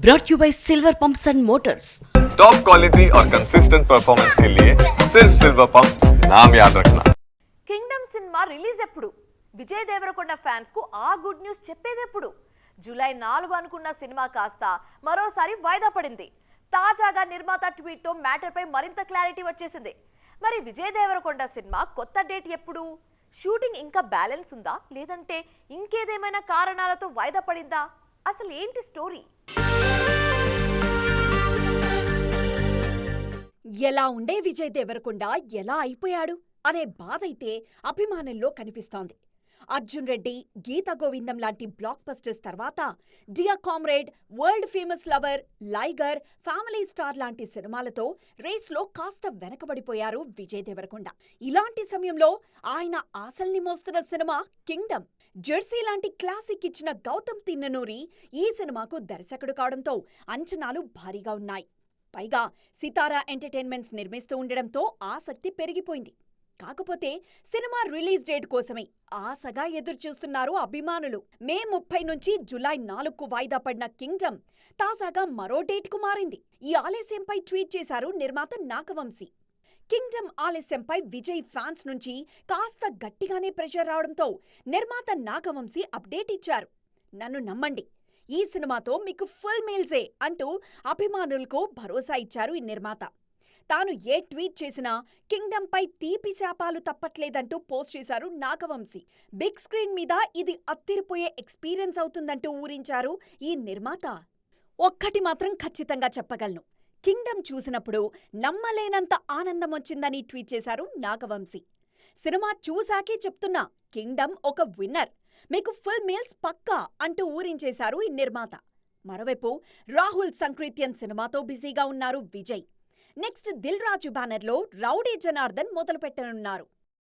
brought you by Silver Pumps and Motors. Top quality और consistent performance के लिए सिर्फ सिल्वर पंप्स नाम याद रखना. కింగ్డమ్ సినిమా రిలీజ్ ఎప్పుడు? విజయ్ దేవరకొండ ఫ్యాన్స్ కు ఆ గుడ్ న్యూస్ చెప్పేదెప్పుడు? జూలై 4 అనుకున్న సినిమా కాస్త మరోసారి వాయిదా పడింది. తాజాగా నిర్మాత ట్వీట్ తో మ్యాటర్ పై మరింత క్లారిటీ వచ్చేసింది. మరి విజయ్ దేవరకొండ సినిమా కొత్త డేట్ ఎప్పుడు? షూటింగ్ ఇంకా బ్యాలెన్స్ ఉందా లేదంటే ఇంకేదేమైనా కారణాలతో వాయిదా పడిందా? అసలు ఏంటి స్టోరీ? ఎలా ఉండే విజయ్ దేవరకొండ ఎలా అయిపోయాడు అనే బాధైతే అభిమానుల్లో కనిపిస్తోంది. అర్జున్ రెడ్డి, గీత గోవిందం లాంటి బ్లాక్ బస్టర్స్ తర్వాత dear comrade, world famous lover, liger, family star లాంటి సినిమాలతో రేస్లో కాస్త వెనకబడిపోయారు విజయ్ దేవరకొండ. ఇలాంటి సమయంలో ఆయన ఆశల్ని మోస్తున్న సినిమా కింగ్డమ్. జెర్సీ లాంటి క్లాసిక్ ఇచ్చిన గౌతమ్ తిన్ననూరి ఈ సినిమాకు దర్శకుడు కావడంతో అంచనాలు భారీగా ఉన్నాయి. పైగా సితారా ఎంటర్టైన్మెంట్స్ నిర్మిస్తూ ఉండడంతో ఆసక్తి పెరిగిపోయింది. కాకపోతే సినిమా రిలీజ్ డేట్ కోసమే ఆశగా ఎదురుచూస్తున్నారు అభిమానులు. మే 30 నుంచి జూలై 4కు వాయిదా పడిన కింగ్డమ్ తాజాగా మరో డేట్కు మారింది. ఈ ఆలస్యంపై ట్వీట్ చేశారు నిర్మాత నాగవంశీ. కింగ్డమ్ ఆలస్యంపై విజయ్ ఫ్యాన్స్ నుంచి కాస్త గట్టిగానే ప్రెషర్ రావడంతో నిర్మాత నాగవంశీ అప్డేట్ ఇచ్చారు. నన్ను నమ్మండి, ఈ సినిమాతో మీకు ఫుల్ మీల్సే అంటూ అభిమానులకు భరోసా ఇచ్చారు ఈ నిర్మాత. తాను ఏ ట్వీట్ చేసినా కింగ్డమ్ పై తీపి శాపాలు తప్పట్లేదంటూ పోస్ట్ చేశారు నాగవంశీ. బిగ్ స్క్రీన్ మీద ఇది అత్తిరిపోయే ఎక్స్పీరియన్స్ అవుతుందంటూ ఊరించారు ఈ నిర్మాత. ఒక్కటి మాత్రం ఖచ్చితంగా చెప్పగలను, కింగ్డమ్ చూసినప్పుడు నమ్మలేనంత ఆనందం వచ్చిందని ట్వీట్ చేశారు నాగవంశీ. సినిమా చూశాకే చెప్తున్నా, కింగ్డమ్ ఒక విన్నర్, మీకు ఫుల్ మీల్స్ పక్కా అంటూ ఊరించేశారు ఈ నిర్మాత. మరోవైపు రాహుల్ సంక్రీత్యన్ సినిమాతో బిజీగా ఉన్నారు విజయ్. నెక్స్ట్ దిల్ రాజు బ్యానర్లో రౌడీ జనార్దన్ మొదలుపెట్టనున్నారు.